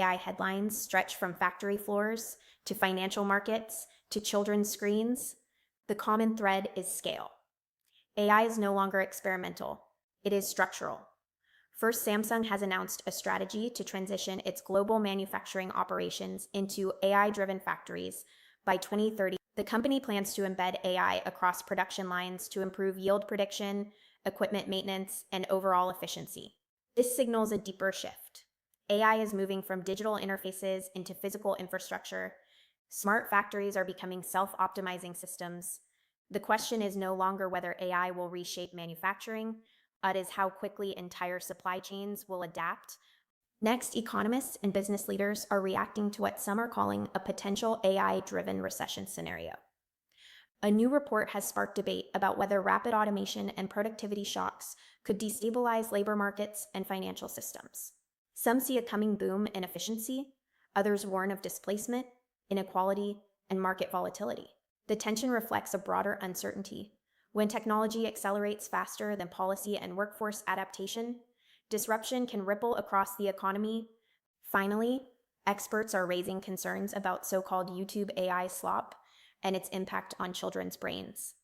AI headlines stretch from factory floors to financial markets to children's screens, the common thread is scale. AI is no longer experimental, it is structural. First, Samsung has announced a strategy to transition its global manufacturing operations into AI-driven factories by 2030. The company plans to embed AI across production lines to improve yield prediction, equipment maintenance, and overall efficiency. This signals a deeper shift. AI is moving from digital interfaces into physical infrastructure. Smart factories are becoming self-optimizing systems. The question is no longer whether AI will reshape manufacturing, but is how quickly entire supply chains will adapt. Next, economists and business leaders are reacting to what some are calling a potential AI-driven recession scenario. A new report has sparked debate about whether rapid automation and productivity shocks could destabilize labor markets and financial systems. Some see a coming boom in efficiency, others warn of displacement, inequality, and market volatility. The tension reflects a broader uncertainty. When technology accelerates faster than policy and workforce adaptation, disruption can ripple across the economy. Finally, experts are raising concerns about so-called YouTube AI Slop and its impact on children's brains.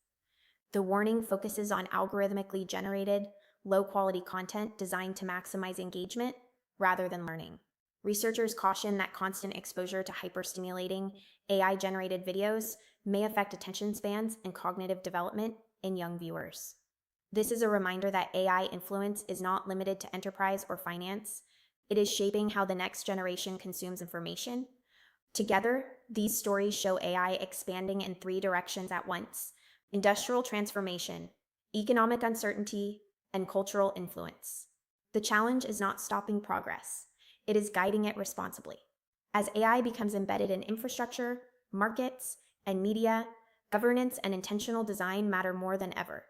The warning focuses on algorithmically generated, low-quality content designed to maximize engagement rather than learning. Researchers caution that constant exposure to hyperstimulating, AI-generated videos may affect attention spans and cognitive development in young viewers. This is a reminder that AI influence is not limited to enterprise or finance. It is shaping how the next generation consumes information. Together, these stories show AI expanding in three directions at once: industrial transformation, economic uncertainty, and cultural influence. The challenge is not stopping progress. It is guiding it responsibly. As AI becomes embedded in infrastructure, markets, and media, governance and intentional design matter more than ever.